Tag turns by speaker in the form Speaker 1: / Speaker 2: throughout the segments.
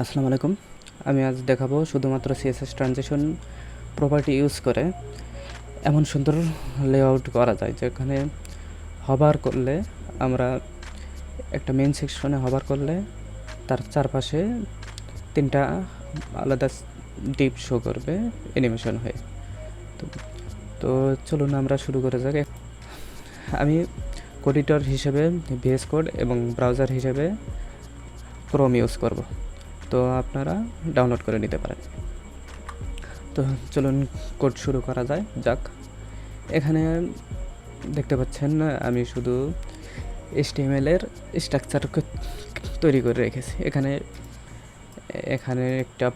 Speaker 1: আসসালামু আলাইকুম। আমি আজ দেখাবো শুধুমাত্র সিএসএস ট্রানজিশন প্রপার্টি ইউজ করে এমন সুন্দর লেআউট করা যায় যেখানে হভার করলে আমরা একটা মেন সেকশনে হভার করলে তার চারপাশে 3টা আলাদা ডিপ শো করবে অ্যানিমেশন হয়ে। তো চলুন আমরা শুরু করে যাক। আমি কোডিটর হিসেবে ভিএস কোড এবং ব্রাউজার হিসেবে ক্রোম ইউজ করব, তো আপনারা ডাউনলোড করে নিতে পারেন। তো চলুন কোড শুরু করা যাক। এখানে দেখতে পাচ্ছেন আমি শুধু HTML এর স্ট্রাকচারকে তৈরি করে রেখেছি। এখানে একটা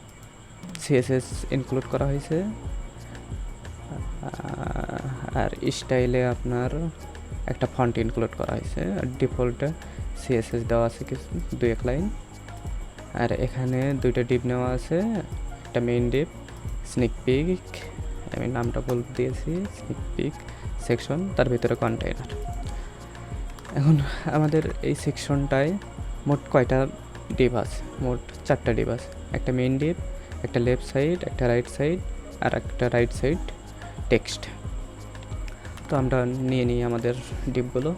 Speaker 1: CSS ইনক্লুড করা হয়েছে, আর স্টাইলে আপনার একটা ফন্ট ইনক্লুড করা হয়েছে, আর ডিফল্টে CSS দেওয়া আছে কিছু 2-1 লাইন। আর এখানে 2টা ডিপ নেওয়া আছে, একটা মেইন ডিপ স্নিক পিক, আমি নামটা বলে দিয়েছি স্নিক পিক সেকশন, তার ভিতরে কন্টেইনার। এখন আমাদের এই সেকশনটায় মোট কয়টা ডিপ আছে? মোট 4টা ডিপ আছে। একটা মেইন ডিপ, একটা লেফট সাইড, একটা রাইট সাইড, আর একটা রাইট সাইড টেক্সট। তো আমরা নিয়ে নিই আমাদের ডিপগুলো।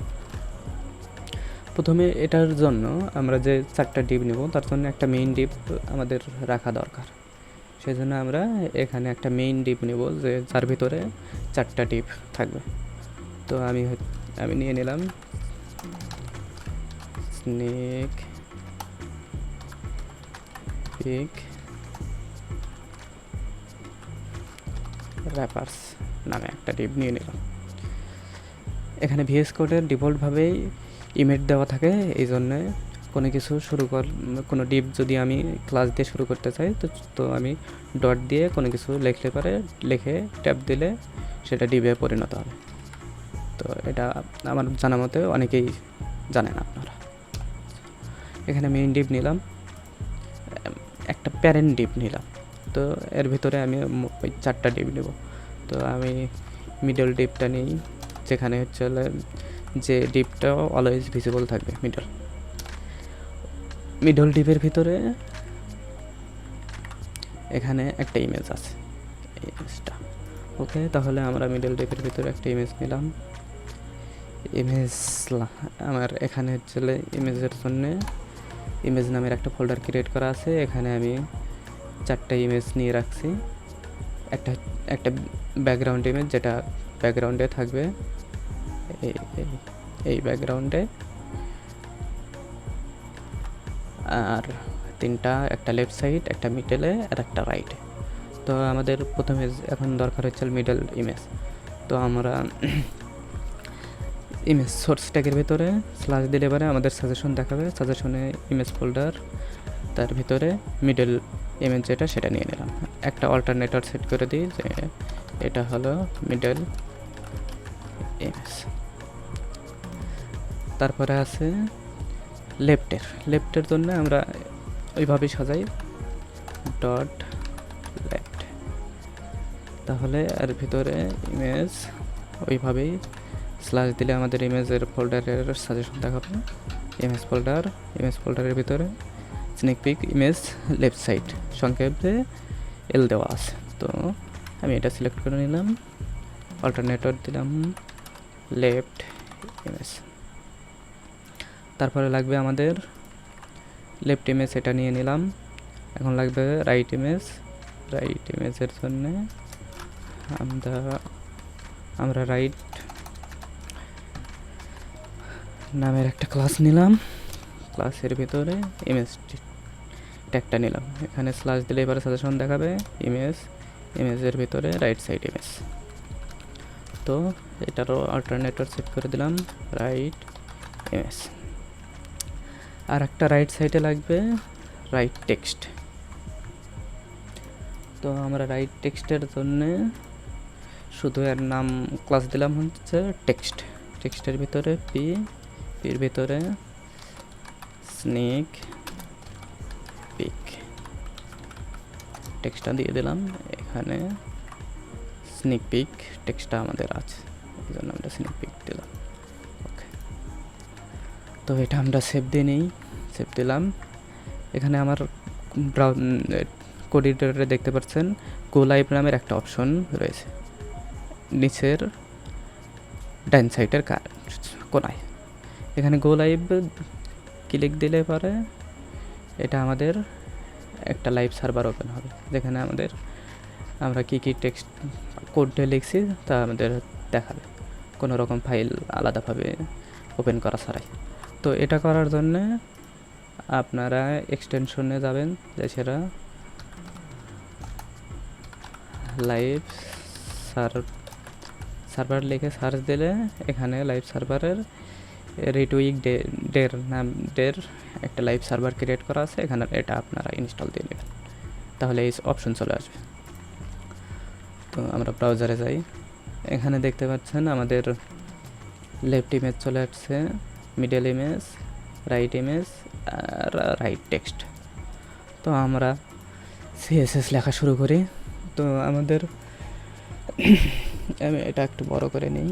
Speaker 1: প্রথমে এটার জন্য আমরা যে 4টা ডিপ নেব তার জন্য একটা মেইন ডিপ আমাদের রাখা দরকার। সেই জন্য আমরা এখানে একটা মেইন ডিপ নেব যে যার ভিতরে 4টা ডিপ থাকবে। তো আমি নিয়ে নিলাম স্নেক পিক র্যাপার্স নামে একটা ডিপ নিয়ে নিলাম। এখানে ভিএস কোডের ডিফল্টভাবেই ইমেজ দেওয়া থাকে, এই জন্যে কোনো ডিপ যদি আমি ক্লাস দিয়ে শুরু করতে চাই তো আমি ডট দিয়ে কোনো কিছু লিখে ট্যাপ দিলে সেটা ডিপে পরিণত হবে। তো এটা আমার জানা মতে অনেকেই জানেন আপনারা। এখানে মেইন ডিপ নিলাম, একটা প্যারেন্ট ডিপ নিলাম। তো এর ভিতরে আমি ওই 4টা ডিপ নেব। তো আমি মিডল ডিপটা নিই, যেখানে হচ্ছে যে ডিপটা অলওয়েজ ভিজিবল থাকবে। মিডল ডিপের ভিতরে এখানে একটা ইমেজ আছে, এই ইমেজটা। ওকে, তাহলে আমরা মিডল ডিপের ভিতরে একটা ইমেজ নিলাম। আমার এখানে হচ্ছে ইমেজের জন্য ইমেজ নামের একটা ফোল্ডার ক্রিয়েট করা আছে। এখানে আমি 4টা ইমেজ নিয়ে রাখছি। একটা ব্যাকগ্রাউন্ড ইমেজ, যেটা ব্যাকগ্রাউন্ডে থাকবে এই ব্যাকগ্রাউন্ডে, আর 3টা, একটা লেফট সাইড, একটা মিডলে, আর একটা রাইটে। তো আমাদের প্রথমে এখন দরকার হচ্ছে মিডল ইমেজ। তো আমরা ইমেজ সোর্স ট্যাগের ভিতরে স্ল্যাশ দিলে এবারে আমাদের সাজেশন দেখাবে। সাজেশনে ইমেজ ফোল্ডার, তার ভিতরে মিডল ইমেজ যেটা সেটা নিয়ে নিলাম। একটা অল্টারনেটর সেট করে দিই যে এটা হলো মিডল ইমেজ। তারপরে আছে লেফটের জন্য আমরা ওইভাবেই সাজাই ডট লেফট। তাহলে এর ভিতরে ইমেজ ওইভাবেই স্ল্যাশ দিলে আমাদের ইমেজের ফোল্ডারের সাজেশন দেখাবে। ইমেজ ফোল্ডারের ভিতরে sneak peek image left side, সংক্ষেপে এল দেওয়া আছে। তো আমি এটা সিলেক্ট করে নিলাম, অল্টারনেটর দিলাম লেফট ইমেজ। তারপরে লাগবে আমাদের লেফট ইমেজ, এটা নিয়ে নিলাম। এখন লাগবে রাইট ইমেজের জন্য আমরা রাইট নামের একটা ক্লাস নিলাম। ক্লাসের ভিতরে ইমেজ ট্যাগটা নিলাম। এখানে স্ল্যাশ দিলে এবারে সাজেশন দেখাবে ইমেজের ভিতরে রাইট সাইড ইমেজ। তো এটারও অল্টারনেটর সেট করে দিলাম রাইট ইমেজ। আর একটা রাইট সাইডে লাগবে রাইট টেক্সট। তো আমরা রাইট টেক্সটের জন্য শুধু এর নাম ক্লাস দিলাম হচ্ছে টেক্সটের ভিতরে পির ভিতরে স্নেক পিক টেক্সটটা দিয়ে দিলাম। এখানে স্নেক পিক টেক্সটটা আমাদের আছে, এই জন্য আমরা স্নেক পিক দিলাম। ওকে, তো এটা আমরা সেভ দিলাম। এখানে আমার কোড এডিটরে দেখতে পাচ্ছেন গো লাইভ নামের একটা অপশন রয়েছে নিচের ডান সাইডের কোনায়। এখানে গো লাইভ ক্লিক দিলে পরে এটা আমাদের একটা লাইভ সার্ভার ওপেন হবে, যেখানে আমরা কী টেক্সট কোডে লিখছি তা আমাদের দেখাবে, কোনো রকম ফাইল আলাদাভাবে ওপেন করা ছাড়াই। তো এটা করার জন্যে আপনারা এক্সটেনশনে যাবেন, সেটা লাইভ সার্ভার লিখে সার্চ দিলে এখানে লাইভ সার্ভারের রিটুইক ডের একটা লাইভ সার্ভার ক্রিয়েট করা আছে, এখানে এটা আপনারা ইনস্টল দিয়ে নেবেন, তাহলে এই অপশন চলে আসবে। তো আমরা ব্রাউজারে যাই, এখানে দেখতে পাচ্ছেন আমাদের লেফট ইমেজ চলে আসছে, মিডল ইমেজ, রাইট ইমেজ আর রাইট টেক্সট। তো আমরা সিএসএস লেখা শুরু করি। তো আমাদের আমি এটা একটু বড় করে নিই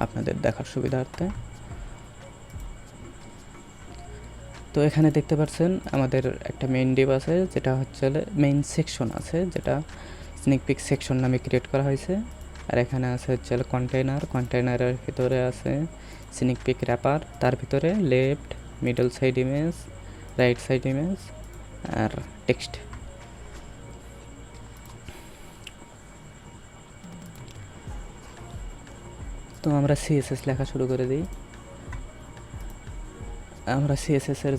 Speaker 1: আপনাদের দেখার সুবিধার্থে। তো এখানে দেখতে পাচ্ছেন আমাদের একটা মেইন ডিভ আছে, যেটা হচ্ছে মেইন সেকশন আছে, যেটা স্নিক পিক সেকশন নামে ক্রিয়েট করা হয়েছে। আর এখানে আছে হচ্ছে কন্টেইনারের ভিতরে আছে স্নিক পিক র্যাপার, তার ভিতরে left, middle side image, right side image আর টেক্সট। তো আমরা সিএসএস লেখা শুরু করে দিই। আমরা সিএসএস এর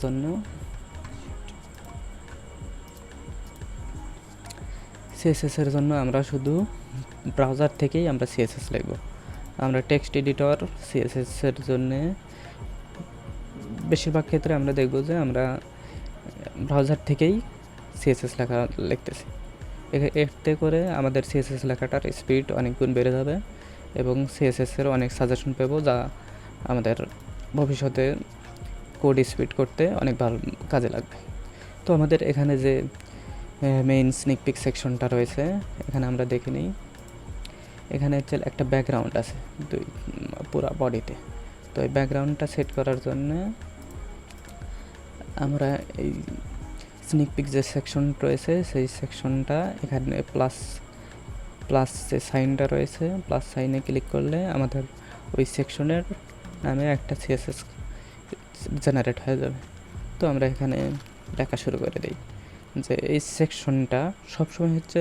Speaker 1: জন্য আমরা শুধু ব্রাউজার থেকেই আমরা সিএসএস লিখব। আমরা টেক্সট এডিটর সিএসএস এর জন্য বেশিরভাগ ক্ষেত্রে আমরা দেখব যে আমরা ব্রাউজার থেকেই সিএসএস লেখা লিখতেছি। এতে করে আমাদের সিএসএস লেখাটার স্পিড অনেক গুণ বেড়ে যাবে এবং সিএসএসের অনেক সাজেশন পাবো, যা আমাদের ভবিষ্যতে কোড স্পিড করতে অনেক ভালো কাজে লাগবে। তো আমাদের এখানে যে মেইন স্নিক পিক সেকশনটা রয়েছে, এখানে আমরা দেখে নিই। এখানে হচ্ছে একটা ব্যাকগ্রাউন্ড আছে পুরা বডিতে। তো এই ব্যাকগ্রাউন্ডটা সেট করার জন্য আমরা এই স্নিক পিক যে সেকশন রয়েছে সেই সেকশনটা এখানে প্লাস যে সাইনটা রয়েছে, প্লাস সাইনে ক্লিক করলে আমাদের ওই সেকশনের নামে একটা সিএসএস জেনারেট হয়ে যাবে। তো আমরা এখানে লেখা শুরু করে দিই যে এই সেকশনটা সবসময় হচ্ছে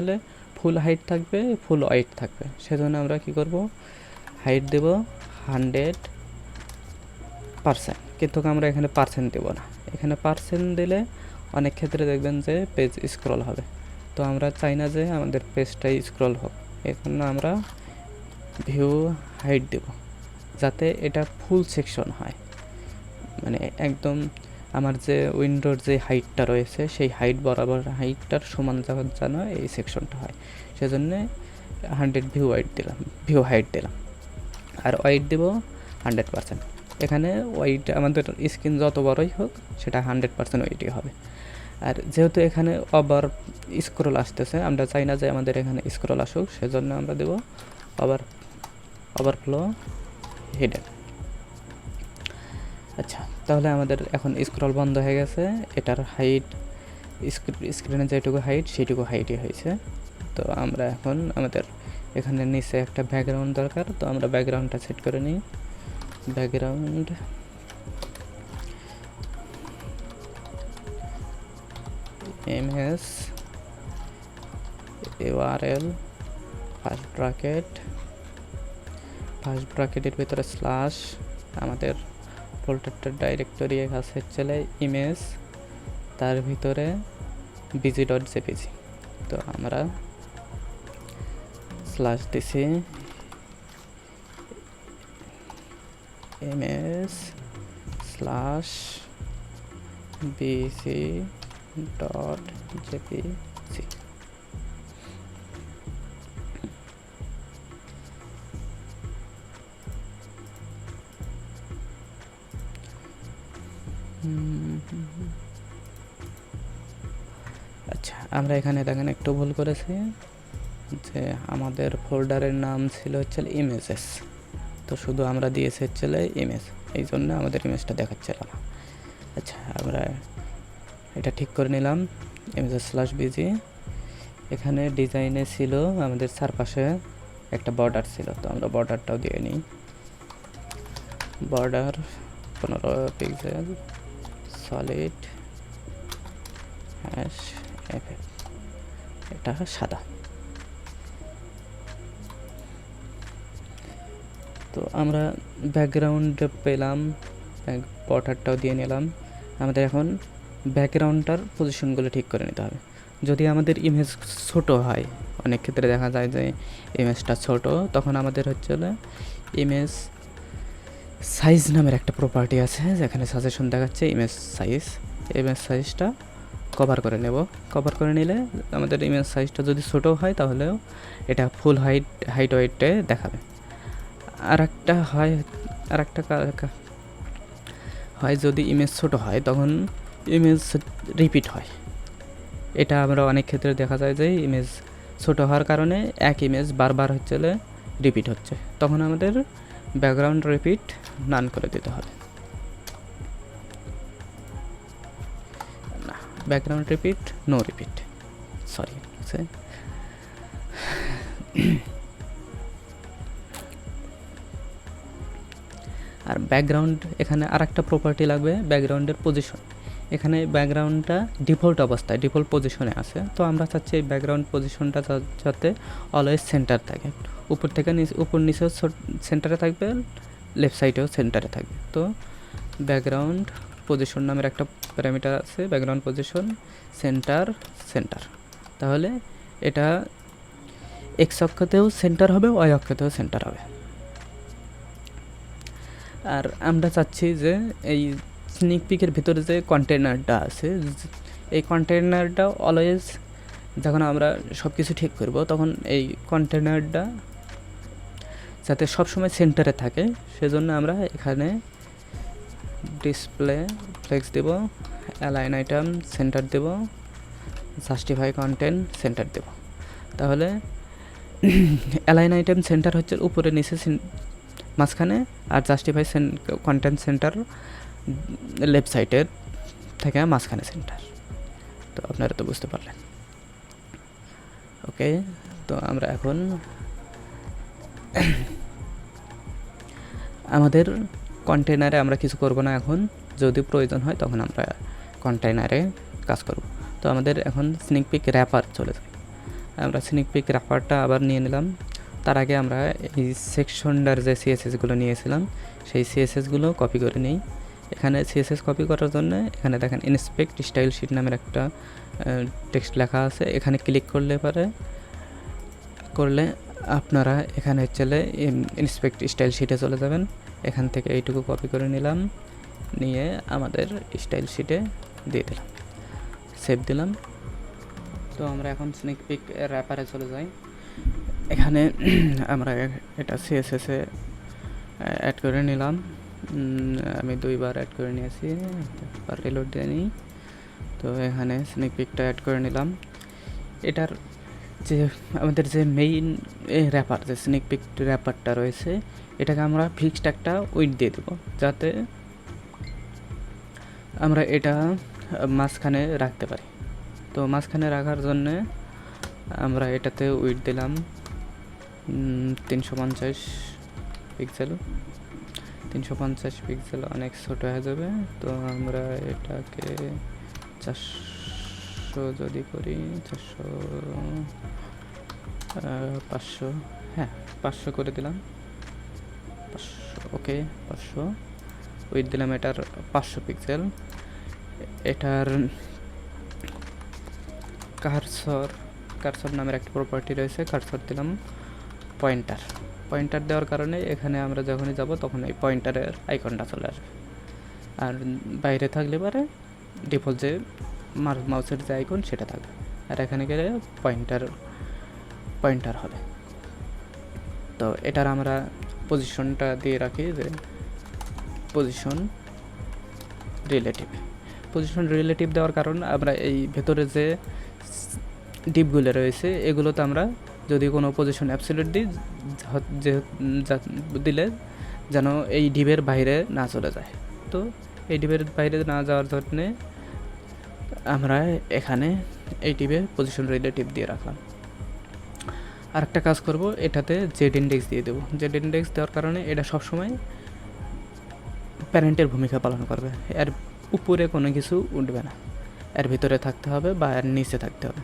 Speaker 1: ফুল হাইট থাকবে, ফুল ওয়াইট থাকবে। সেজন্য আমরা কি করব, হাইট দেব 100%, কিন্তু আমরা এখানে পার্সেন্ট দেব না। এখানে পার্সেন্ট দিলে অনেক ক্ষেত্রে দেখবেন যে পেজ স্ক্রল হবে। তো আমরা চাই না যে আমাদের পেজটাই স্ক্রল হোক, এই জন্য আমরা ভিউ হাইট দেব, যাতে এটা ফুল সেকশন হয়, মানে একদম আমার যে উইন্ডোর যে হাইটটা রয়েছে সেই হাইট বরাবর হাইটটার সমান যেন এই সেকশনটা হয়। সেজন্য 100 ভিউ হাইট দিলাম, আর ওয়াইট দেব 100%। এখানে ওয়াইট আমাদের স্ক্রিন যত বড়ই হোক সেটা 100% ওয়াইটই হবে। আর যেহেতু এখানে স্ক্রল আসতেছে, আমরা চাই না যে আমাদের এখানে স্ক্রল আসুক, সেজন্য আমরা দেব ওভারফ্লো হিডেন। আচ্ছা, তাহলে আমাদের এখন স্ক্রল বন্ধ হয়ে গেছে। এটার হাইট স্ক্রিনে যেটুকু হাইট সেইটুকু হাইটই হয়েছে। তো আমরা এখন আমাদের এখানে নিচে একটা ব্যাকগ্রাউন্ড দরকার, তো আমরা ব্যাকগ্রাউন্ডটা সেট করে নিই। ব্যাকগ্রাউন্ড এমএস ইউআরএল ফার্স্ট ব্র্যাকেটের ভিতরে স্ল্যাশ, আমাদের ফোল্ডারটার ডাইরেক্টরি আছে চলে ইমেজ, তার ভিতরে bg.jpg। তো আমরা স্ল্যাশ দিছি ইমেজ স্ল্যাশ bg.jpg। আচ্ছা, আমরা এখানে দেখেন একটু ভুল করেছি, যে আমাদের ফোল্ডারের নাম ছিল হচ্ছে ইমেজেস, তো শুধু আমরা দিয়েছি হচ্ছে ইমেজ, এই জন্য আমাদের ইমেজটা দেখাচ্ছিল না। আচ্ছা, আচ্ছা, আমরা এটা ঠিক করে নিলাম। ইমেজেস স্ল্যাশ বিজি, এখানে ডিজাইনে ছিল আমাদের চারপাশে একটা বর্ডার ছিল, তো আমরা বর্ডারটাও দিয়ে নিই। Border 15 pixel, solid hash FF, এটা সাদা। তো আমরা ব্যাকগ্রাউন্ড পেলাম, বর্ডারটাও দিয়ে নিলাম। আমাদের এখন ব্যাকগ্রাউন্ডটার পজিশনগুলো ঠিক করে নিতে হবে। যদি আমাদের ইমেজ ছোট হয়, অনেক ক্ষেত্রে দেখা যায় যে ইমেজটা ছোট, তখন আমাদের হচ্ছে ইমেজ সাইজ নামের একটা প্রপার্টি আছে, যেখানে সাজেশন দেখাচ্ছে ইমেজ সাইজ। ইমেজ সাইজটা কভার করে নেব। কভার করে নিলে আমাদের ইমেজ সাইজটা যদি ছোটো হয় তাহলেও এটা ফুল হাইট ওয়েটে দেখাবে। আর একটা হয় যদি ইমেজ ছোট হয় তখন ইমেজ রিপিট হয়। এটা আমরা অনেক ক্ষেত্রে দেখা যায় যে ইমেজ ছোট হওয়ার কারণে এক ইমেজ বারবার রিপিট হচ্ছে, তখন আমাদের ব্যাকগ্রাউন্ড রিপিট নান করে দিতে হবে। না, background repeat no repeat, sorry. আর ব্যাকগ্রাউন্ড, এখানে আর একটা প্রপার্টি লাগবে, ব্যাকগ্রাউন্ডের পজিশন। এখানে ব্যাকগ্রাউন্ডটা ডিফল্ট অবস্থায়, ডিফল্ট পজিশনে আছে, তো আমরা চাচ্ছি এই ব্যাকগ্রাউন্ড পজিশনটা যাতে অলওয়েজ সেন্টার থাকে। উপর থেকে উপর নিচেও সেন্টারে থাকবে, লেফট সাইডেও সেন্টারে থাকবে। তো ব্যাকগ্রাউন্ড পজিশন নামের একটা প্যারামিটার আছে, ব্যাকগ্রাউন্ড পজিশন সেন্টার। তাহলে এটা এক্স অক্ষতেও সেন্টার হবে, ওয়াই অক্ষতেও সেন্টার হবে। আর আমরা চাচ্ছি যে এই স্নিক পিকের ভিতরে যে কন্টেনারটা আছে, এই কন্টেনারটা অলওয়েজ যখন আমরা সব কিছু ঠিক করব তখন এই কন্টেনারটা যাতে সবসময় সেন্টারে থাকে, সেজন্য আমরা এখানে ডিসপ্লে ফ্লেক্স দেব, অ্যালাইন আইটেম সেন্টার দেব, জাস্টিফাই কন্টেন্ট সেন্টার দেব। তাহলে অ্যালাইন আইটেম সেন্টার হচ্ছে উপরে নিচে মাঝখানে, আর জাস্টিফাই কন্টেন্ট সেন্টার লেফট সাইডের থেকে মাঝখানে সেন্টার। তো আপনারা তো বুঝতে পারলেন। ওকে, তো আমরা এখন আমাদের কন্টেনারে আমরা কিছু করব না, এখন যদি প্রয়োজন হয় তখন আমরা কন্টেনারে কাজ করব। তো আমাদের এখন স্নিক পিক র্যাপার চলে যায়। আমরা স্নিক পিক র্যাপারটা আবার নিয়ে নিলাম। তার আগে আমরা এই সেকশনটার যে সিএসএসগুলো নিয়েছিলাম সেই সিএসএসগুলো কপি করে নিই। এখানে সিএসএস কপি করার জন্য এখানে দেখেন ইন্সপেক্ট স্টাইল শিট নামের একটা টেক্সট লেখা আছে, এখানে ক্লিক করলে আপনারা এখানে চলে ইন্সপেক্ট স্টাইল শিটে চলে যাবেন। এখান থেকে এইটুকু কপি করে নিলাম, নিয়ে আমাদের স্টাইল শিটে দিয়ে দিলাম, সেভ দিলাম। তো আমরা এখন স্নিক পিক র্যাপারে চলে যাই। এখানে আমরা এটা সিএসএসে অ্যাড করে নিলাম, আমি 2 বার অ্যাড করে নিয়েছি, একবার রিলোড দিয়ে নিই। তো এখানে স্নিক পিকটা অ্যাড করে নিলাম। এটার যে আমাদের যে মেইন র্যাপার, যে স্নিক পিক র্যাপারটা রয়েছে, এটাকে আমরা ফিক্সড একটা উইডথ দিয়ে দেবো, যাতে আমরা এটা মাঝখানে রাখতে পারি। তো মাঝখানে রাখার জন্যে আমরা এটাতে উইডথ দিলাম 350 পিক্সেল। 350 পিক্সেল অনেক ছোটো হয়ে যাবে, তো আমরা এটাকে 400 যদি করি, 400 500, হ্যাঁ 500 করে দিলাম, 500। ওকে, 500 উইথ দিলাম এটার 500 পিক্সেল। এটার কারসর নামের একটা প্রপার্টি রয়েছে, কারসর দিলাম পয়েন্টার দেওয়ার কারণে এখানে আমরা যখনই যাব তখন এই পয়েন্টারের আইকনটা চলে আসবে। আর বাইরে থাকলে পরে ডিফল্ট যে মাউসের যে আইকন সেটা থাকবে, আর এখানে গেলে পয়েন্টার হবে। তো এটার আমরা পজিশনটা দিয়ে রাখি যে পজিশন রিলেটিভ দেওয়ার কারণ আমরা এই ভেতরে যে ডিপগুলো রয়েছে এগুলোতে আমরা যদি কোনো পজিশন অ্যাবসলিউট দিই, যে দিলে যেন এই ডিপের বাইরে না চলে যায়। তো এই ডিপের বাইরে না যাওয়ার জন্যে আমরা এখানে এই টিপে পজিশন রিলেটিভ দিয়ে রাখলাম। আর একটা কাজ করব, এটাতে জেড ইন্ডেক্স দিয়ে দেবো। জেড ইন্ডেক্স দেওয়ার কারণে এটা সবসময় প্যারেন্টের ভূমিকা পালন করবে, এর উপরে কোনো কিছু উঠবে না, এর ভিতরে থাকতে হবে বা এর নিচে থাকতে হবে।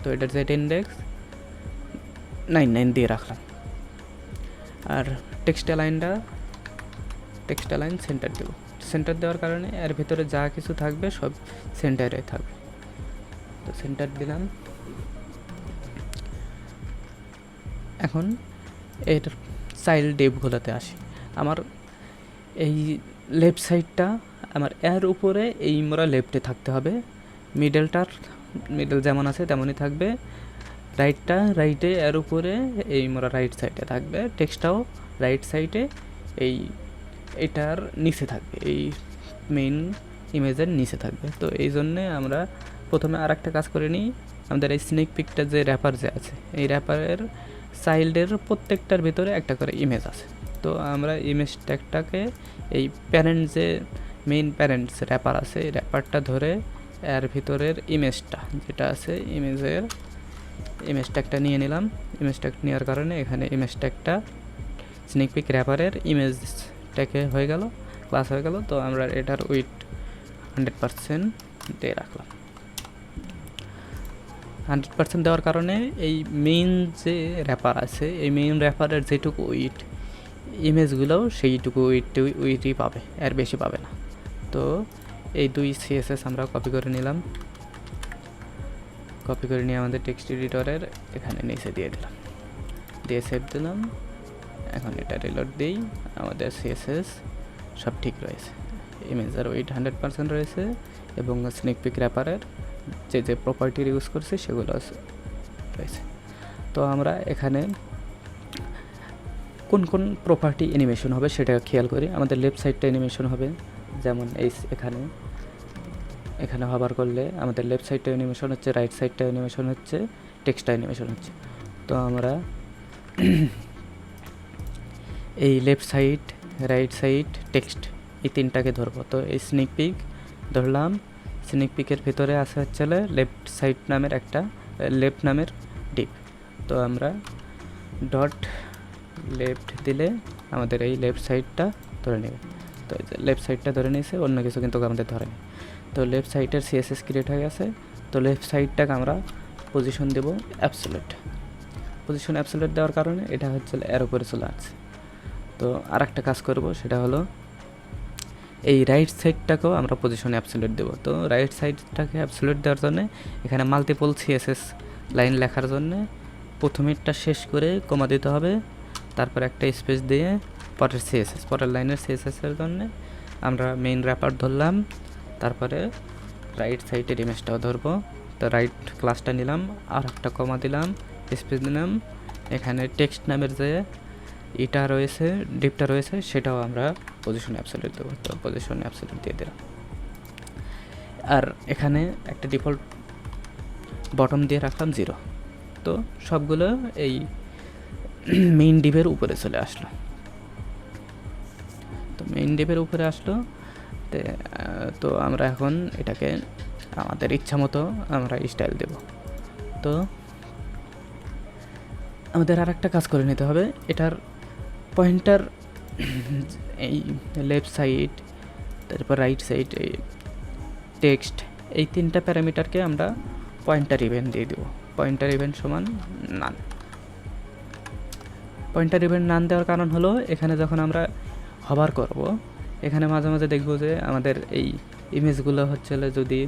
Speaker 1: তো এটার জেড ইন্ডেক্স 99 দিয়ে রাখলাম। আর টেক্সট অ্যালাইন সেন্টার দেবো। সেন্টার দেওয়ার কারণে এর ভিতরে যা কিছু থাকবে সব সেন্টারে থাকবে। তো সেন্টার দিলাম। এখন এর চাইল্ড ডিপগুলোতে আসি। আমার এই লেফট সাইডটা আমার এর উপরে এই মোড়া লেফটে থাকতে হবে, মিডল যেমন আছে তেমনই থাকবে, রাইটটা রাইটে এর উপরে এই মোড়া রাইট সাইডে থাকবে, টেক্সটটাও রাইট সাইডে এটার নিচে থাকবে, এই মেইন ইমেজের নিচে থাকবে। তো এই জন্যে আমরা প্রথমে আর একটা কাজ করে নিই। আমাদের এই স্নেক পিকটা যে র্যাপার যে আছে, এই র্যাপারের চাইল্ডের প্রত্যেকটার ভিতরে একটা করে ইমেজ আছে। তো আমরা ইমেজ ট্যাগটাকে এই প্যারেন্ট যে মেইন প্যারেন্টস র্যাপার আছে, এই র্যাপারটা ধরে এর ভিতরের ইমেজটা যেটা আছে ইমেজ ট্যাগটা নিয়ে নিলাম। ইমেজ ট্যাগ নেওয়ার কারণে এখানে ইমেজ ট্যাগটা স্নেক পিক র্যাপারের ইমেজ ট্যাগে হয়ে গেল, ক্লাস হয়ে গেল। তো আমরা এটার উইথ 100% দিয়ে রাখলাম। 100% দেওয়ার কারণে এই মেইন যে র্যাপার আছে, এই মেইন র্যাপারের যেটুকু উইথ ইমেজগুলোও সেইটুকু উইথই পাবে, এর বেশি পাবে না। তো এই দুই সিএসএস আমরা কপি করে নিলাম। কপি করে নিয়ে আমাদের টেক্সট এডিটরের এখানে নিচে দিয়ে দিলাম, দিয়ে সেভ দিলাম। এখন এটা রিলোড দিই, আমাদের সিএসএস সব ঠিক রয়েছে, ইমেজের ওয়েট 100% রয়েছে এবং স্নেক পিক র্যাপারের যে প্রপার্টি ইউজ করছে সেগুলো রয়েছে। তো আমরা এখানে কোন কোন প্রপার্টি অ্যানিমেশন হবে সেটা খেয়াল করি। আমাদের লেফট সাইডটা অ্যানিমেশন হবে, যেমন এই এখানে হবার করলে আমাদের লেফট সাইডটা অ্যানিমেশন হচ্ছে, রাইট সাইডটা অ্যানিমেশন হচ্ছে, টেক্সটটা অ্যানিমেশন হচ্ছে। তো আমরা এই left side, right side, text এই তিনটাকে ধরবো। তো এই স্নেক পিক ধরলাম, স্নেক পিকের ভিতরে আছে হচ্ছে লেফট সাইড নামের একটা লেফট নামের ডিপ। তো আমরা ডট লেফট দিলে আমাদের এই লেফট সাইডটা ধরে নেবে। তো লেফট সাইডটা ধরে নিয়েছে, অন্য কিছু কিন্তু আমাদের ধরেনি। তো লেফট সাইডের সিএসএস ক্রিয়েট হয়ে গেছে। তো লেফট সাইডটাকে আমরা পজিশন দেব অ্যাবসোলিউট। পজিশন অ্যাবসোলিউট দেওয়ার কারণে এটা হচ্ছে এর উপরে চলে আসছে। তো আর একটা কাজ করব, সেটা হলো এই রাইট সাইডটাকেও আমরা পজিশনে অ্যাবসোলিউট দেবো। তো রাইট সাইডটাকে অ্যাবসোলিউট দেওয়ার জন্য এখানে মাল্টিপল সিএসএস লাইন লেখার জন্য প্রথমেরটা শেষ করে কমা দিতে হবে, তারপর একটা স্পেস দিয়ে পরের সিএসএস, পরের লাইনের সিএসএসের জন্য আমরা মেইন র্যাপার ধরলাম, তারপরে রাইট সাইডের ইমেজটাও ধরবো। তো রাইট ক্লাসটা নিলাম, আর একটা কমা দিলাম, স্পেস দিলাম, এখানে টেক্সট নামের যে এটা রয়েছে, ডিপটা রয়েছে, সেটাও আমরা পজিশন অ্যাবসোলিউট দেবো। তো পজিশন অ্যাবসোলিউট দিয়ে দিলাম। আর এখানে একটা ডিফল্ট বটম দিয়ে রাখলাম 0। তো সবগুলো এই মেইন ডিপের উপরে চলে আসলো। তো মেইন ডিপের উপরে আসলো। তো আমরা এখন এটাকে আমাদের ইচ্ছা মতো আমরা স্টাইল দেব। তো আমাদের আর একটা কাজ করে নিতে হবে, এটার পয়েন্টার এই লেফট সাইড, তারপর রাইট সাইড, এই টেক্সট, এই তিনটা প্যারামিটারকে আমরা পয়েন্টার ইভেন্ট দিয়ে দেবো। পয়েন্টার ইভেন্ট সমান নান। পয়েন্টার ইভেন্ট নান দেওয়ার কারণ হলো এখানে যখন আমরা হবার করব, এখানে মাঝে মাঝে দেখবো যে আমাদের এই ইমেজগুলো হচ্ছে যদি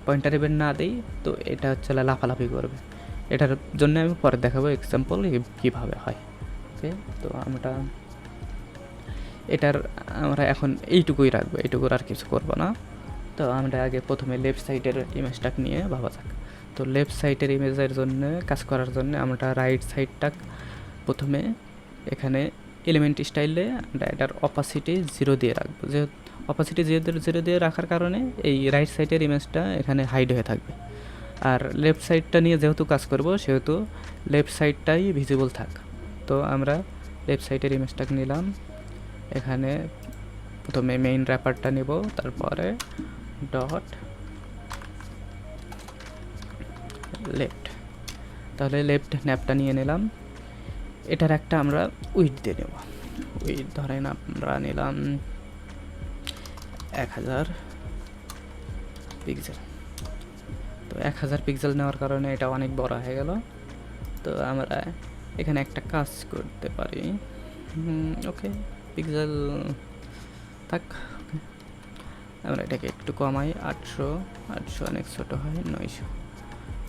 Speaker 1: পয়েন্টার ইভেন্ট না দিই তো এটা হচ্ছে লাফালাফি করবে। এটার জন্য আমি পরে দেখাবো এক্সাম্পল কীভাবে হয়। ওকে, তো আমরা এখন এইটুকুই রাখবো, এইটুকুর আর কিছু করবো না। তো আমরা আগে প্রথমে লেফট সাইডের ইমেজটাকে নিয়ে ভাবা যাক। তো লেফট সাইডের ইমেজের জন্য কাজ করার জন্য আমরা রাইট সাইডটা প্রথমে এখানে এলিমেন্ট স্টাইলে আমরা এটার অপাসিটি 0 দিয়ে রাখবো। যে অপাসিটি 0 দিয়ে রাখার কারণে এই রাইট সাইডের ইমেজটা এখানে হাইড হয়ে থাকবে। আর লেফট সাইডটা নিয়ে যেহেতু কাজ করব সেহেতু লেফট সাইডটাই ভিজিবল থাক। তো আমরা লেফট সাইডের ইমেজটাকে নিলাম, এখানে প্রথমে মেইন র্যাপারটা নেব, তারপরে ডট লেফট। তাহলে লেফট ন্যাপটা নিয়ে নিলাম। এটার একটা আমরা উইড দিয়ে নেব। উইড ধরেন আমরা নিলাম 1000 পিক্সেল। তো 1000 পিক্সেল নেওয়ার কারণে এটা অনেক বড় হয়ে গেল। তো আমরা এখানে একটা কাজ করতে পারি। ওকে, পিক্সেল থাক। আমরা এটাকে একটু কমাই, 800 অনেক ছোটো হয়, 900।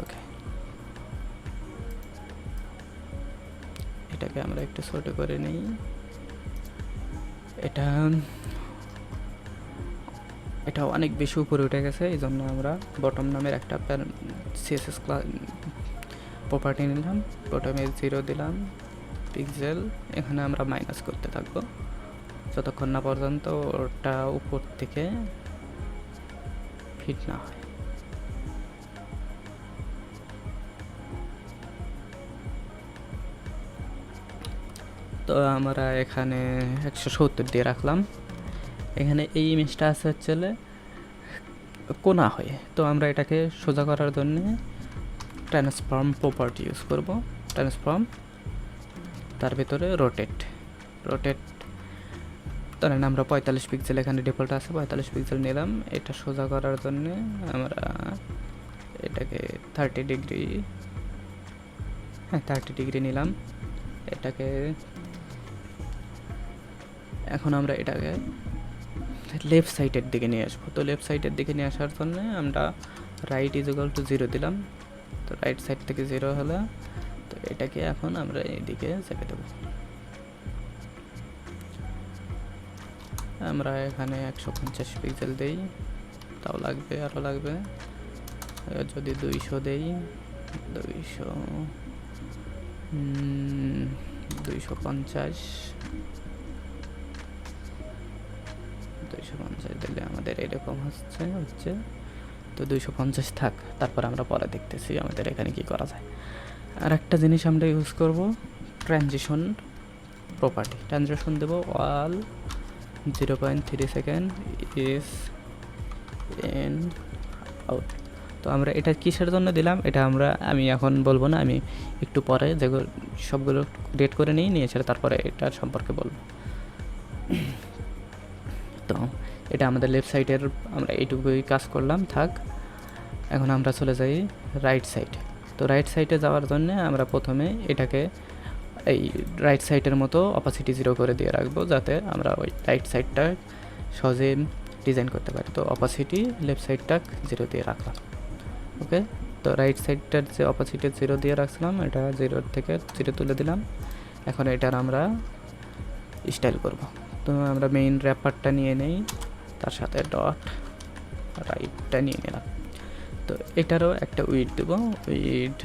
Speaker 1: ওকে, এটাকে আমরা একটু ছোট করে নিই। এটা অনেক বেশি উপরে উঠে গেছে, এই জন্য আমরা বটম নামের একটা সিএসএস ক্লাস প্রপার্টি নিলাম। বটমে 0 দিলাম পিক্সেল। এখানে আমরা মাইনাস করতে থাকবো যতক্ষণ না পর্যন্ত ওটা উপর থেকে ফিট না হয়। তো আমরা এখানে 170 দিয়ে রাখলাম। এখানে এই ইমেজটা আছে হচ্ছে কোনা হয়ে, তো আমরা এটাকে সোজা করার জন্য ট্রান্সফর্ম প্রপার্টি ইউজ করব। ট্রান্সফর্ম, তার ভিতরে রোটেট। ধরেন আমরা 45 পিক্সেল, এখানে ডিফল্ট আছে 45 পিক্সেল নিলাম। এটা সোজা করার জন্য আমরা এটাকে 30 ডিগ্রি, 30 ডিগ্রি নিলাম। এটাকে এখন আমরা এটাকে লেফট সাইডের দিকে নিয়ে আসবো। তো লেফট সাইডের দিকে নিয়ে আসার জন্য আমরা রাইট ইজ ইকুয়াল টু 0 দিলাম। তো রাইট সাইড থেকে 0 হলো। তো এটাকে এখন আমরা এইদিকে চেপে দেবো। আমরা এখানে 150 পিক্সেল দেই, তাও লাগবে, আরও লাগবে। যদি 200 দেই, 250 দিলে আমাদের এরকম হচ্ছে। তো 250 থাক, তারপর আমরা পরে দেখতেছি আমাদের এখানে কি করা যায়। আর একটা জিনিস আমরা ইউজ করব, ট্রানজিশন প্রপার্টি। ট্রানজিশন দেব ওয়াল 0.3 সেকেন্ড ইজ ইন আউট। তো আমরা এটা কিসের জন্য দিলাম এটা আমি এখন বলবো না, আমি একটু পরে যেগুলো সবগুলো ডেট করে নিয়ে সেটা তারপরে এটার সম্পর্কে বলবো। তো এটা আমাদের লেফট সাইডের, আমরা এইটুকুই কাজ করলাম, থাক। এখন আমরা চলে যাই রাইট সাইডে। তো রাইট সাইডে যাওয়ার জন্য আমরা প্রথমে এটাকে এই রাইট সাইডের মতো অপাসিটি 0 করে দিয়ে রাখবো, যাতে আমরা ওই রাইট সাইডটা সহজে ডিজাইন করতে পারি। তো অপাসিটি লেফট সাইডটা 0 দিয়ে রাখলাম। ওকে, তো রাইট সাইডটার যে অপাসিটি 0 দিয়ে রাখছিলাম, এটা 0 থেকে 0 তুলে দিলাম। এখন এটার আমরা স্টাইল করব। তো আমরা মেইন র্যাপারটা নিয়ে নেই, তার সাথে ডট রাইটটা নিয়ে নিলাম। তো এটারও একটা উইড দেব, উইড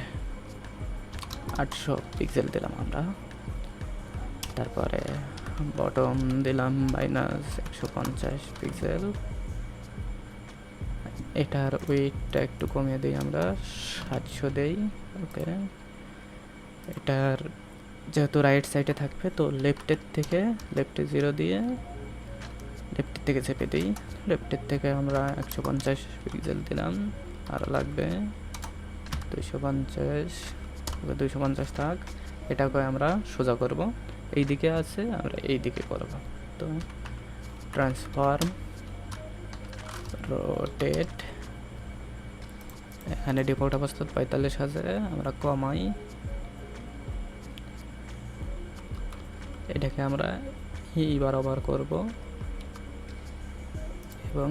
Speaker 1: 800 পিক্সেল দিলাম আমরা। তারপরে বটম দিলাম -150 পিক্সেল। এটার উইডটা একটু কমিয়ে দিই, আমরা 700 দেই। ওকে, এটার যেহেতু রাইট সাইডে থাকবে, তো লেফটে 0 দিয়ে লেফটের থেকে চেপে দিই। লেফটের থেকে আমরা 150 পিক্সেল দিলাম, আরও লাগবে 250 থাক। এটাকে আমরা সোজা করব, এই দিকে আছে, আমরা এই দিকে করব। তো ট্রান্সফর্ম রোটেট, এখানে ডিফল্ট অবস্থা 45 আছে, আমরা কমাই। এটাকে আমরা এই বরাবর করব এবং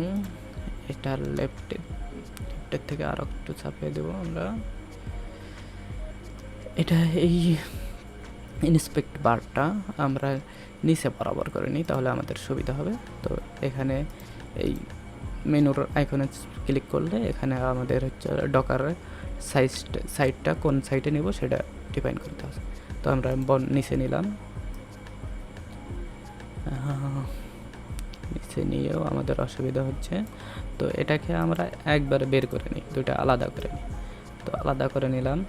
Speaker 1: এটার লেফটের থেকে আরও একটু চাপিয়ে দেবো আমরা। এটা এই ইন্সপেক্ট বারটা আমরা নিচে বরাবর করে নিই, তাহলে আমাদের সুবিধা হবে। তো এখানে এই মেনুর আইকনে ক্লিক করলে এখানে আমাদের হচ্ছে ডকার সাইডটা কোন সাইডে নেব সেটা ডিফাইন করতে হবে। তো আমরা নিচে নিলাম, নিচে নিয়েও আমাদের অসুবিধা হচ্ছে। তো এটাকে আমরা একবারে বের করে নিই, দুইটা আলাদা করে নিই। তো আলাদা করে নিলাম,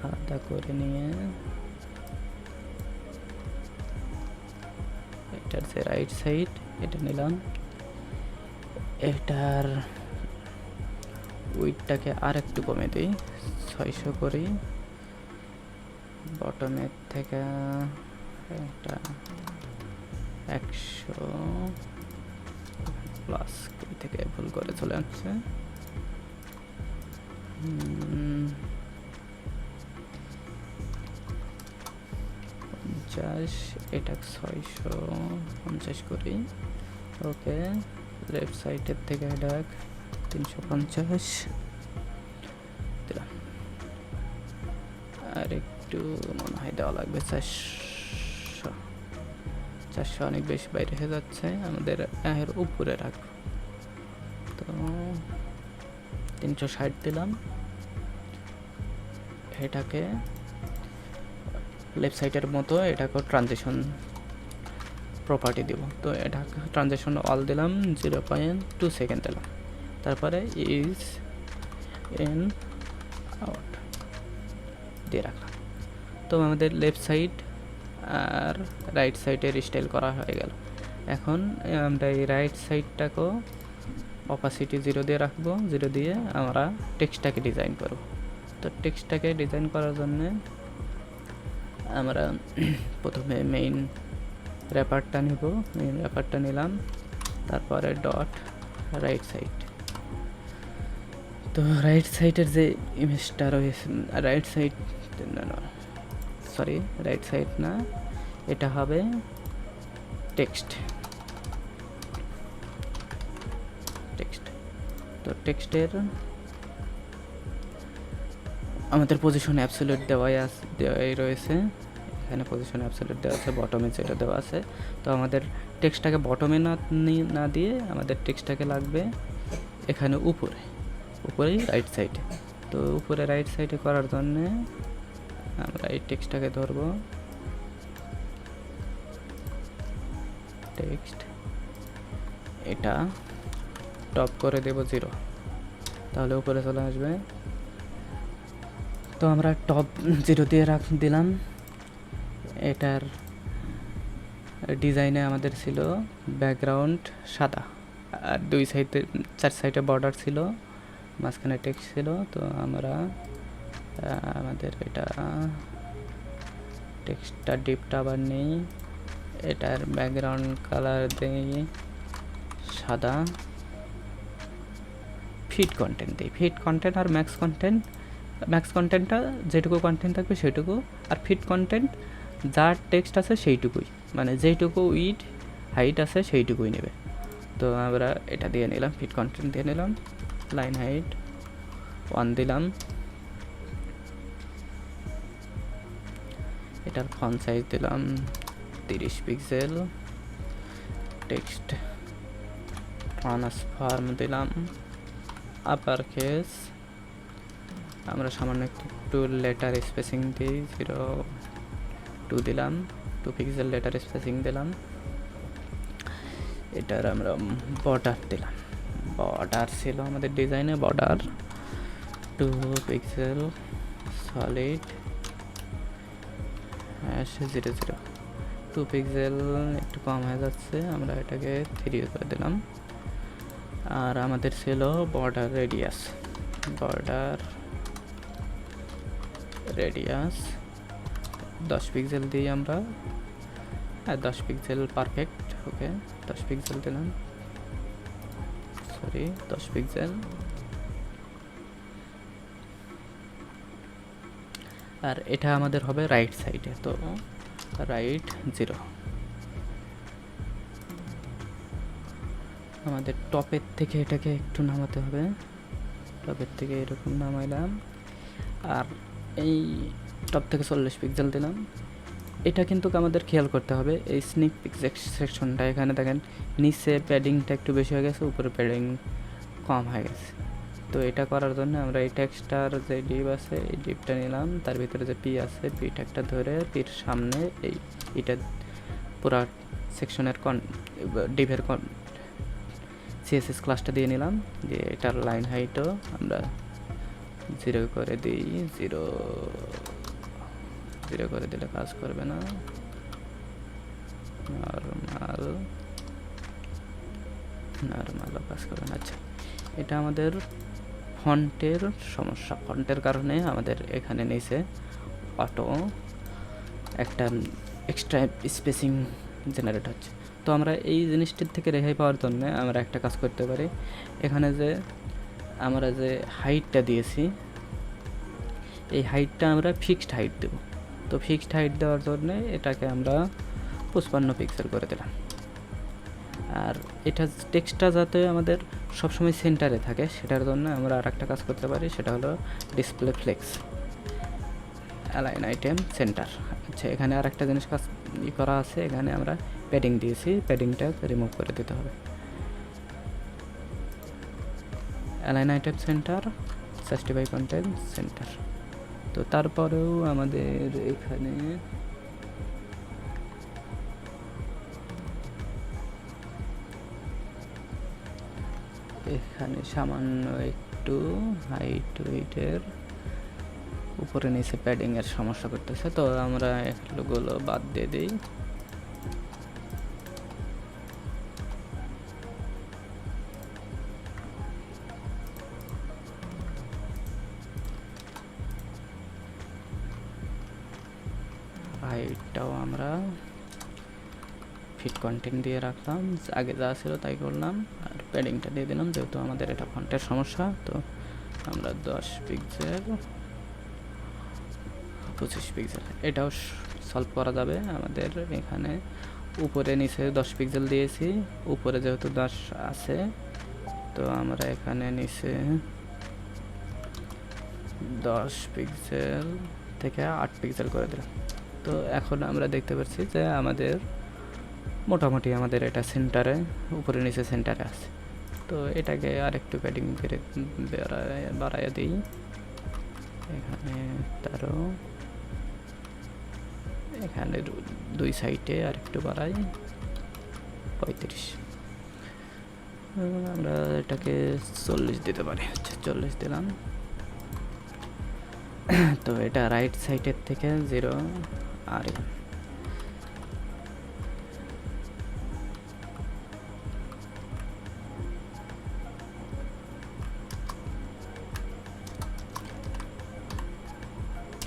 Speaker 1: আলাদা করে নিয়ে আছে রাইট সাইড, এটা নিলাম। এটার উইডটাকে আর একটু কমে দিই, 600 করি। বটমের থেকে এটা 100 প্লাস থেকে ভুল করে চলে আসছে। 50, এটা 650 করি। ওকে, লেফট সাইডের থেকে এটা 350 দিলাম। আর একটু মনে হয় দেওয়া লাগবে 400 অনেক বেশি বাইরে হয়ে যাচ্ছে, আমাদের এর উপরে রাখবো। তো 360 দিলাম। এটাকে লেফট সাইডের মতো এটাকে ট্রানজিশন প্রপার্টি দিব। তো এটা ট্রানজিশন অল দিলাম, 0.2 সেকেন্ড দিলাম। তারপরে ইজ ইন আউট দিয়ে রাখলাম। তো আমাদের লেফট সাইড আর রাইট সাইডের স্টাইল করা হয়ে গেল। এখন আমরা এই রাইট সাইডটাকেও অপাসিটি 0 দিয়ে রাখবো। 0 দিয়ে আমরা টেক্সটটাকে ডিজাইন করব। তো টেক্সটটাকে ডিজাইন করার জন্য আমরা প্রথমে মেইন র্যাপারটা নিব। মেইন র্যাপারটা নিলাম, তারপরে ডট রাইট সাইড। তো রাইট সাইডের যে ইমেজটা রয়েছে, right side sorry right side না, এটা হবে টেক্সট। তো টেক্সটের আমাদের পজিশন অ্যাবসলিউট দেওয়াই রয়েছে। এখানে পজিশন অ্যাবসলিউট দেওয়া আছে, বটমে যেটা দেওয়া আছে। তো আমাদের টেক্সটটাকে বটমে না দিয়ে আমাদের টেক্সটটাকে লাগবে এখানে উপরেই রাইট সাইডে। তো উপরে রাইট সাইডে করার জন্যে আমরা এই টেক্সটটাকে ধরবো, টেক্সট এটা টপ করে দেব 0, তাহলে উপরে চলে আসবে। তো আমরা টপ 0 দিয়ে দিলাম। এটার ডিজাইনে আমাদের ছিল ব্যাকগ্রাউন্ড সাদা, আর 4 সাইডে বর্ডার ছিল, মাঝখানে টেক্সট ছিল। তো আমরা আমাদের এটা টেক্সটটা ডিপটা আবার নেই, এটার ব্যাকগ্রাউন্ড কালার দিই সাদা। ফিট কন্টেন্ট দিই, ফিট কন্টেন্ট আর ম্যাক্স কন্টেন্টটা যেটুকু কন্টেন্ট থাকবে সেটুকু, আর ফিট কন্টেন্ট যার টেক্সট আছে সেইটুকুই, মানে যেইটুকু উইড হাইট আছে সেইটুকুই নেবে। তো আমরা এটা দিয়ে নিলাম, ফিট কন্টেন্ট দিয়ে নিলাম। লাইন হাইট 1 দিলাম। এটার ফন্ট সাইজ দিলাম 30 পিক্সেল। টেক্সট ট্রান্সফর্ম দিলাম আপার কেস। আমরা সামান্য একটু লেটার স্পেসিং দিই, 0.2 দিলাম, 2 পিক্সেল লেটার স্পেসিং দিলাম। এটার আমরা বর্ডার দিলাম, বর্ডার ছিল আমাদের ডিজাইনে, বর্ডার 2 পিক্সেল সলিড 0.0, 2 পিক্সেল একটু কম হয়ে যাচ্ছে, আমরা এটাকে 3 করে দিলাম। আর আমাদের ছিল বর্ডার রেডিয়াস 10 পিক্সেল দিই আমরা। হ্যাঁ 10 পিক্সেল পারফেক্ট। ওকে 10 পিক্সেল দিলাম, সরি 10 পিক্সেল। আর এটা আমাদের হবে রাইট সাইডে, তো রাইট 0। আমাদের টপের থেকে এটাকে একটু নামাতে হবে, টপের থেকে এরকম নামাইলাম। আর এই টপ থেকে 40 পিক্সেল দিলাম। এটা কিন্তু আমাদের খেয়াল করতে হবে, এই স্নিক পিক সেকশনটা এখানে দেখেন নিচে প্যাডিংটা একটু বেশি হয়ে গেছে, উপরে প্যাডিং কম হয়ে গেছে। তো এটা করার জন্য আমরা এই টেক্সটার যে ডিপ আছে এই ডিপটা নিলাম, তার ভিতরে যে পি আছে পি ট্যাগটা ধরে পির সামনে এটা পুরা সেকশনের ডিপের সিএসএস ক্লাসটা দিয়ে নিলাম। দিয়ে এটার লাইন হাইটও আমরা 0 করে দিই। 0 করে দিলে কাজ করবে না, নর্মাল নর্মালও কাজ করবে না। আচ্ছা, এটা আমাদের ফন্টের সমস্যা। ফন্টের কারণে আমাদের এখানে নিচে অটো একটা এক্সট্রা স্পেসিং জেনারেট হচ্ছে। তো আমরা এই জিনিসটির থেকে রেহাই পাওয়ার জন্য আমরা একটা কাজ করতে পারি। এখানে যে আমরা যে হাইটটা দিয়েছি, এই হাইটটা আমরা ফিক্সড হাইট দেব। তো ফিক্সড হাইট দেওয়ার জন্য এটাকে আমরা 55 পিক্সেল করে দিলাম। আর এটা টেক্সটটা যাতে আমাদের সবসময় সেন্টারে থাকে সেটার জন্য আমরা আর একটা কাজ করতে পারি, সেটা হলো display flakes align item centre. আচ্ছা, এখানে আর একটা জিনিস কাজ করা আছে, এখানে আমরা প্যাডিং দিয়েছি, প্যাডিংটা রিমুভ করে দিতে হবে। Align item centre, justify content centre. তো তারপরেও আমাদের এখানে সামান্য একটু হাইট ওয়েটের উপরে নিচে প্যাডিংয়ের সমস্যা করতেছে, তো আমরা এগুলো বাদ দিয়ে দিই। হাইটটাও আমরা ফিট কন্টেন্ট দিয়ে রাখলাম, আগে যা ছিল তাই করলাম। আর প্যাডিংটা দিয়ে দিলাম, যেহেতু আমাদের এটা ফন্টের সমস্যা। তো আমরা 10 পিক্সেল 25 পিক্সেল এটাও সলভ করা যাবে। আমাদের এখানে উপরে নিচে 10 পিক্সেল দিয়েছি, উপরে যেহেতু 10 আছে তো আমরা এখানে নিচে 10 পিক্সেল থেকে 8 পিক্সেল করে দিলাম। তো এখন আমরা দেখতে পাচ্ছি যে আমাদের মোটামুটি আমাদের এটা সেন্টারে, উপরে নিচে সেন্টারে আছে। তো এটাকে আরেকটু প্যাডিং বাড়াইয়া দিই। এখানে তারও এখানে দুই সাইডে আরেকটু বাড়াই 35। আমরা এটাকে 40 দিতে পারি। আচ্ছা, 40 দিলাম। তো এটা রাইট সাইডের থেকে 0 আর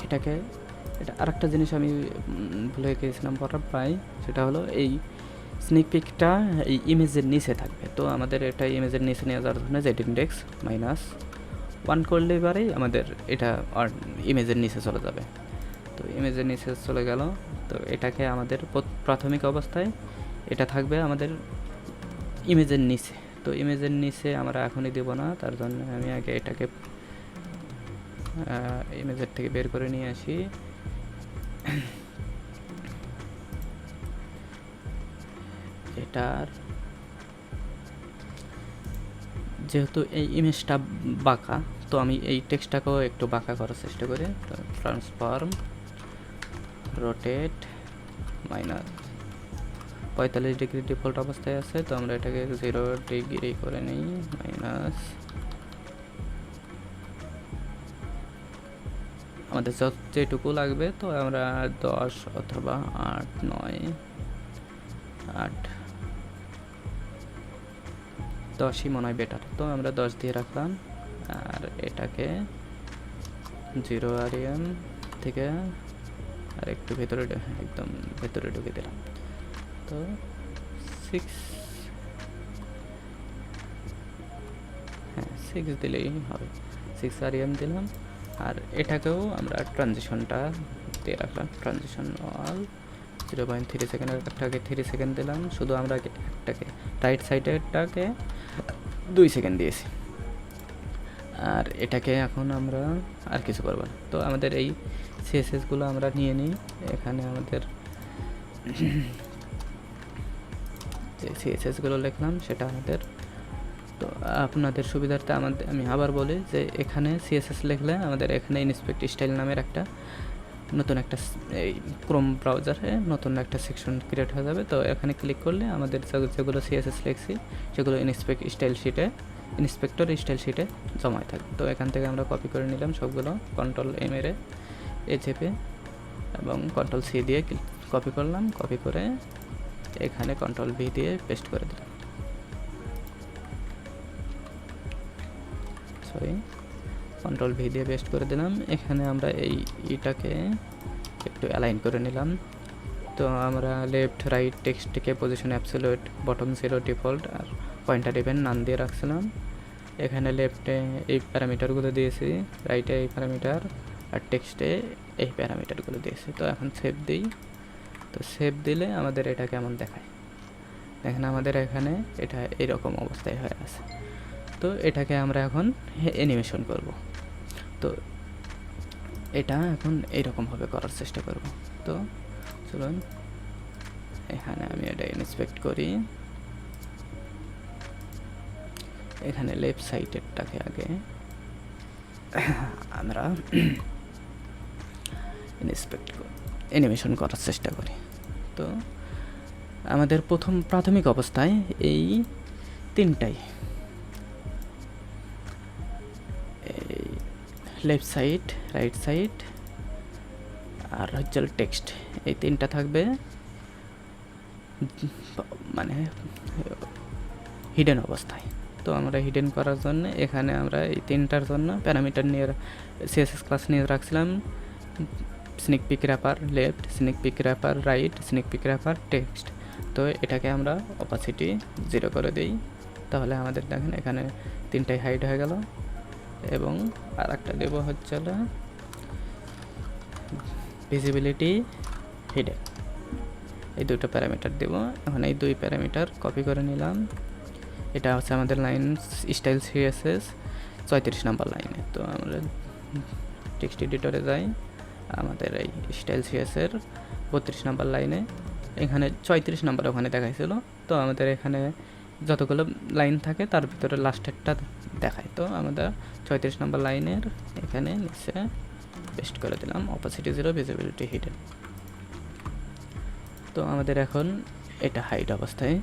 Speaker 1: এটাকে এটা আরেকটা জিনিস আমি ভুলে গিয়েছিলাম বলার প্রায়, সেটা হলো এই স্নিক পিকটা এই ইমেজের নিচে থাকবে। তো আমাদের এটা ইমেজের নিচে নিয়ে যাওয়ার জন্য জেড ইন্ডেক্স -1 করলে এবারেই আমাদের এটা ইমেজের নিচে চলে যাবে। তো ইমেজের নিচে চলে গেল। তো এটাকে আমাদের প্রাথমিক অবস্থায় এটা থাকবে আমাদের ইমেজের নিচে। তো ইমেজের নিচে আমরা এখনই দেব না, তার জন্য আমি আগে এটাকে ইমেজের থেকে বের করে নিয়ে আসি। এটার যেহেতু এই ইমেজটা বাঁকা, তো আমি এই টেক্সটটাকেও একটু বাঁকা করার চেষ্টা করি। তো ট্রান্সফর্ম রোটেট -45 ডিগ্রি ডিফল্ট অবস্থায় আছে, তো আমরা এটাকে 0 ডিগ্রি করে নিই। আমাদের যেটুকু লাগবে, তো আমরা 10 অথবা 8, 9, 8, 10ই মনে হয় বেটার। তো আমরা 10 দিয়ে রাখলাম। আর এটাকে 0 rem থেকে আর একটু ভেতরে, একদম ভেতরে ঢুকে দিলাম। তো 6 দিলেই হবে। 6 rem দিলাম। আর এটাকেও আমরা ট্রানজিশনটা দিয়ে রাখলাম, ট্রানজিশন অল 0.3 সেকেন্ডের একটাকে 3 সেকেন্ড দিলাম। শুধু আমরা একটাকে রাইট সাইডেরটাকে 2 সেকেন্ড দিয়েছি। আর এটাকে এখন আমরা আর কিছু করব না। তো আমাদের এই সিএসএসগুলো আমরা নিয়ে নিই। এখানে আমাদের যে সিএসএসগুলো লিখলাম সেটা আমাদের, তো আপনাদের সুবিধার্থে আমি আবার বলি যে এখানে সিএসএস লিখলে আমাদের এখানে ইনস্পেক্ট স্টাইল নামের একটা নতুন একটা এই ক্রোম ব্রাউজারে নতুন একটা সেকশন ক্রিয়েট হয়ে যাবে। তো এখানে ক্লিক করলে আমাদের যেগুলো সিএসএস লিখছি সেগুলো ইন্সপেক্টর স্টাইল শিটে জমায় থাকবে। তো এখান থেকে আমরা কপি করে নিলাম সবগুলো, Ctrl+A মেরে চেপে এবং Ctrl+C দিয়ে কপি করলাম। কপি করে এখানে কন্ট্রোল ভি দিয়ে পেস্ট করে দিলাম, সরি কন্ট্রোল ভি দিয়ে পেস্ট করে দিলাম। এখানে আমরা এইটাকে একটু অ্যালাইন করে নিলাম। তো আমরা লেফট রাইট টেক্সটকে পজিশন অ্যাবসলিউট, বটম 0 ডিফল্ট আর পয়েন্টার ইভেন্ট নান দিয়ে রাখছিলাম। এখানে লেফটে এই প্যারামিটারগুলো দিয়েছি, রাইটে এই প্যারামিটার আর টেক্সটে এই প্যারামিটারগুলো দিয়েছি। তো এখন সেভ দিই। তো সেভ দিলে আমাদের এটা কেমন দেখায় দেখেন, আমাদের এখানে এটা এরকম অবস্থায় হয়ে আছে। তো এটাকে আমরা এখন অ্যানিমেশন করব। তো এটা এখন এইরকমভাবে করার চেষ্টা করব। তো চলুন এখানে আমি এটা ইন্সপেক্ট করি। এখানে লেফট সাইডেরটাকে আগে আমরা অ্যানিমেশন করার চেষ্টা করি। তো আমাদের প্রাথমিক অবস্থায় এই তিনটাই, এই লেফট সাইড, রাইট সাইড আর হচ্ছে টেক্সট, এই তিনটা থাকবে মানে হিডেন অবস্থায়। তো আমরা হিডেন করার জন্য এখানে আমরা এই তিনটার জন্য প্যারামিটার নিয়ে সিএসএস ক্লাস নিয়ে রাখছিলাম। Sneak peek wrapper left, sneak peek wrapper right, sneak peek wrapper text. তো এটাকে আমরা অপাসিটি 0 করে দিই, তাহলে আমাদের দেখেন এখানে তিনটাই হাইড হয়ে গেল। এবং আর একটা দেবো হচ্ছে ভিজিবিলিটি হিডেন, এই দুটো প্যারামিটার দেব। এখন এই দুই প্যারামিটার কপি করে নিলাম। এটা হচ্ছে আমাদের লাইন স্টাইল সিএসএস 34 নম্বর লাইনে। তো আমরা টেক্সট এডিটরে যাই, আমাদের এই স্টাইল সিএসের 32 নম্বর লাইনে, এখানে 34 নম্বর ওখানে দেখাইছিল। তো আমাদের এখানে যতগুলো লাইন থাকে তার ভিতরে লাস্টেরটা দেখায়। তো আমরা 34 নম্বর লাইনের এখানে নিচে পেস্ট করে দিলাম অপাসিটি 0, ভিজিবিলিটি হিডেন। তো আমাদের এখন এটা হাইড অবস্থায়,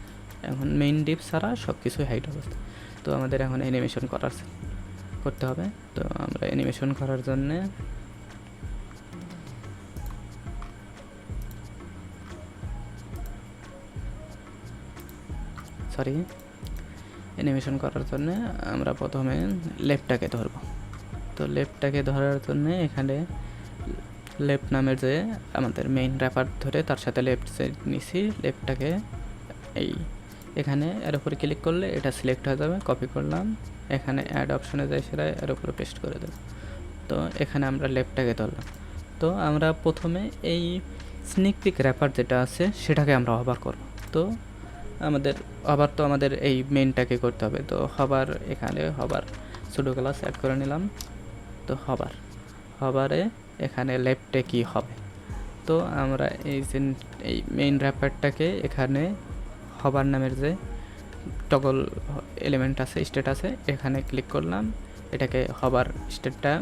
Speaker 1: এখন মেইন ডিপ ছাড়া সব কিছুই হাইড অবস্থায়। তো আমাদের এখন অ্যানিমেশন করতে হবে। তো আমরা অ্যানিমেশন করার জন্যে আমরা প্রথমে লেফটটাকে ধরব। তো লেফটটাকে ধরার জন্য এখানে লেফট নামের যে আমাদের মেইন র্যাপার ধরে তার সাথে লেফট সাইড নিছি। লেফটটাকে এখানে এর উপরে ক্লিক করলে এটা সিলেক্ট হয়ে যাবে, কপি করলাম, এখানে অ্যাড অপশনে যাই, সেটা এর উপরে পেস্ট করে দেব। তো এখানে আমরা লেফটটাকে ধরলাম। তো আমরা প্রথমে এই স্নিক পিক র্যাপার যেটা আছে সেটাকে আমরা হবার করব। তো আমাদের এই মেইনটাকে করতে হবে। তো হবার, এখানে হবার সুডো ক্লাস অ্যাড করে নিলাম। তো হবারে এখানে লেফটে কি হবে, তো আমরা এই মেইন র্যাপারটাকে এখানে হবার নামের যে টগল এলিমেন্ট আছে, স্টেট আছে, এখানে ক্লিক করলাম, এটাকে হবার স্টেটটা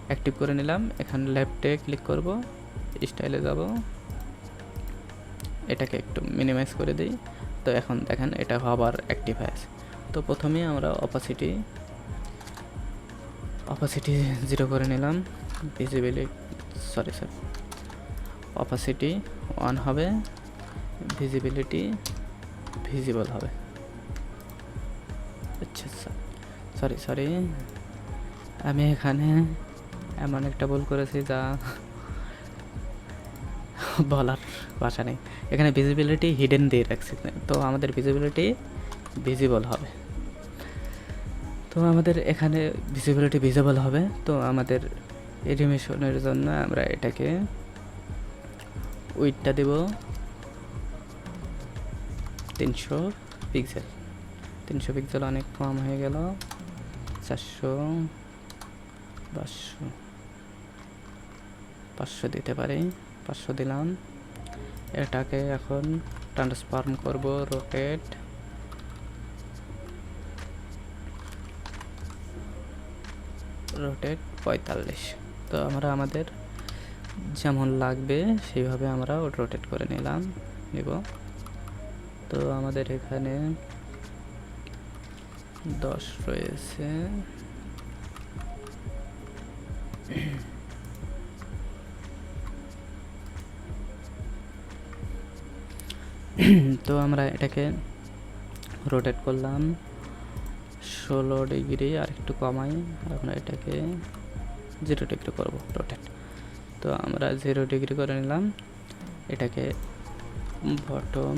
Speaker 1: অ্যাক্টিভ করে নিলাম। এখানে লেফটে ক্লিক করব, স্টাইলে যাব, এটাকে একটু মিনিমাইজ করে দিই। তো এখন দেখেন এটা হবার অ্যাক্টিভ হয়ে আছে। তো প্রথমে আমরা অপাসিটি 0 করে নিলাম, অপাসিটি 1 হবে, ভিজিবিলিটি ভিজিবল হবে। আচ্ছা সরি আমি এখানে এমন একটা ভুল করেছি যা বলার ভাষা নেই। এখানে ভিজিবিলিটি হিডেন দিয়ে রাখছি, তো আমাদের ভিজিবিলিটি ভিজিবল হবে। তো আমাদের এখানে ভিজিবিলিটি ভিজিবল হবে। তো আমাদের অ্যানিমেশনের জন্য আমরা এটাকে উইডটা দেব 300 পিক্সেল। 300 পিক্সেল অনেক কম হয়ে গেল, 400 500 দিতে পারি, 500 দিলাম। এটাকে এখন ট্রান্সফর্ম করব, রোটেট রোটেট 45। তো আমরা আমাদের যেমন লাগবে সেইভাবে আমরা রোটেট করে নিব। তো আমাদের এখানে 10 রয়েছে, তো আমরা এটাকে রোটেট করলাম 16 ডিগ্রি, আর একটু কমাই, আমরা এটাকে 0 ডিগ্রি করব রোটেট। তো আমরা 0 ডিগ্রি করে নিলাম, এটাকে বটম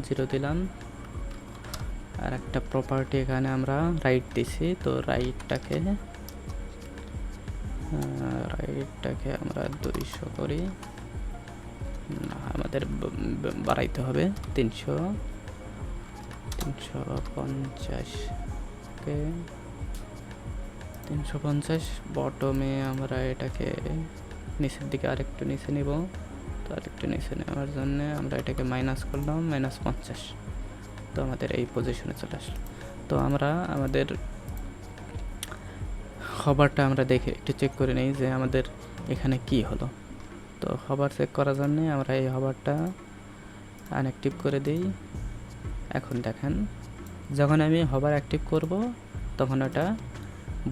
Speaker 1: 0 দিলাম, আর একটা প্রপার্টি এখানে আমরা রাইট দিছি, তো রাইটটাকে আমরা 200 করি, না আমাদের বাড়াইতে হবে 350 বটমে আমরা এটাকে নিচের দিকে আরেকটু নিচে নিব। তো আরেকটু নিচে নেওয়ার জন্য আমরা এটাকে মাইনাস করলাম -50। তো আমাদের এই পজিশনে চলে আসলো। তো আমরা আমাদের খবরটা আমরা দেখে একটু চেক করে নিই যে আমাদের এখানে কি হলো। তো খবর চেক করার জন্য আমরা এই খবরটা আনঅ্যাক্টিভ করে দিই। এখন দেখেন, যখন আমি হবার অ্যাক্টিভ করব তখন ওটা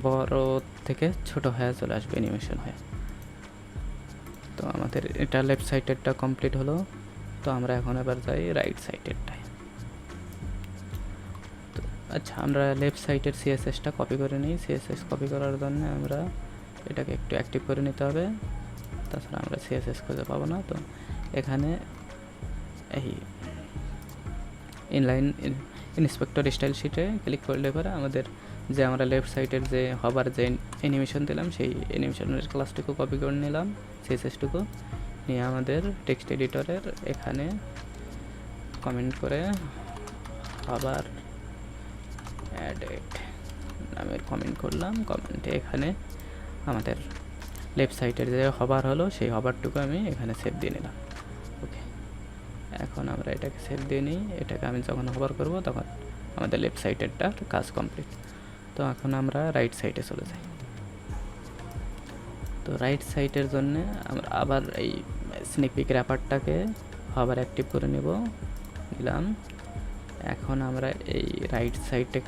Speaker 1: বড় থেকে ছোট হয়ে চলে আসবে অ্যানিমেশন হয়ে। তো আমাদের এটা লেফট সাইডেরটা কমপ্লিট হলো। তো আমরা এখন এবার যাই রাইট সাইডেরটায়। তো আচ্ছা, আমরা লেফট সাইডের সিএসএসটা কপি করে নিই। সিএসএস কপি করার জন্য আমরা এটাকে একটু অ্যাক্টিভ করে নিতে হবে, তাছাড়া আমরা সিএসএস খুঁজে পাবো না। তো এখানে এই ইনলাইন ইন্সপেক্টর স্টাইল শিটে ক্লিক করলে পরে আমাদের যে আমরা লেফট সাইডের যে হবার যে অ্যানিমেশন দিলাম সেই অ্যানিমেশনের ক্লাসটুকু কপি করে নিলাম, সিএসএসটুকু নিয়ে আমাদের টেক্সট এডিটরের এখানে কমেন্ট করে হবার অ্যাডেড নামের কমেন্ট করলাম। কমেন্টে এখানে আমাদের লেফট সাইডের যে হবার হলো সেই হবারটুকু আমি এখানে সেভ দিয়ে নিলাম। ওকে, এখন আমরা এটাকে সেভ দিয়ে নিই। এটাকে আমি যখন হবার করব তখন আমাদের লেফট সাইডেরটা কাজ কমপ্লিট। তো এখন আমরা রাইট সাইডে চলে যাই। তো রাইট সাইডের জন্য আমরা আবার এই স্নেক পিক র্যাপারটাকে আবার অ্যাক্টিভ করে নিলাম। এখন আমরা এই রাইট সাইডে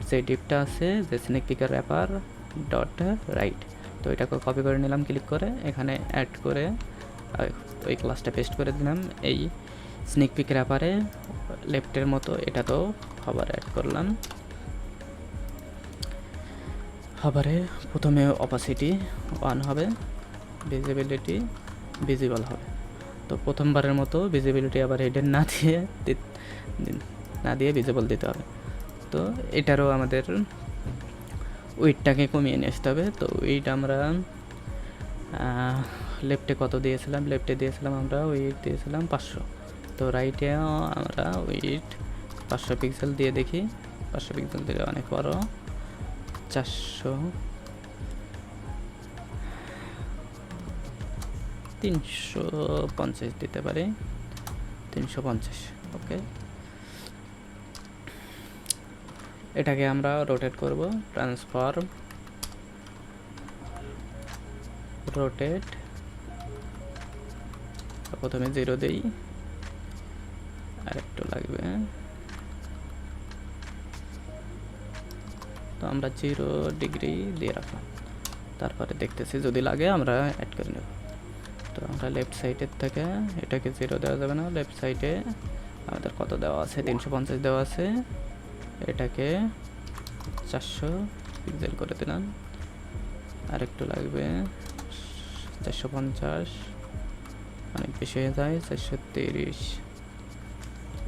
Speaker 1: যে ডিপটা আছে যে স্নেক পিকের র্যাপার ডট রাইট, তো এটাকে কপি করে নিলাম ক্লিক করে, এখানে অ্যাড করে ওই ক্লাসটা পেস্ট করে দিলাম। এই স্নেক পিক র্যাপারে লেফটের মতো এটা তো আবার অ্যাড করলাম। আবারে প্রথমে অপাসিটি 1 হবে, ভিজিবিলিটি ভিজিবল হবে। তো প্রথমবারের মতো ভিজিবিলিটি আবার হিডেন না দিয়ে ভিজিবল দিতে হবে। তো এটারও আমাদের উইডটাকে কমিয়ে নিয়ে আসতে হবে। তো উইড আমরা লেফটে কত দিয়েছিলাম, লেফটে দিয়েছিলাম আমরা উইড দিয়েছিলাম 500। তো রাইটে আমরা উইড 500 পিক্সেল দিয়ে দেখি, 500 পিক্সেল দিলে অনেক বড়, 350 দিতে পারি, 350। ওকে, এটাকে আমরা রোটেট করব, ট্রান্সফর্ম রোটেট, প্রথমে 0 দেই, আর একটু লাগবে। তো আমরা 0 ডিগ্রি দিয়ে রাখলাম, তারপরে দেখতেছি যদি লাগে আমরা অ্যাড করে নেব। তো আমরা লেফট সাইডের থেকে এটাকে 0 দেওয়া যাবে না, লেফট সাইডে আমাদের কত দেওয়া আছে, 350 দেওয়া আছে, এটাকে 400 পিক্সেল করে দিলাম, আর একটু লাগবে 450, অনেক বেশি হয়ে যায়, 430,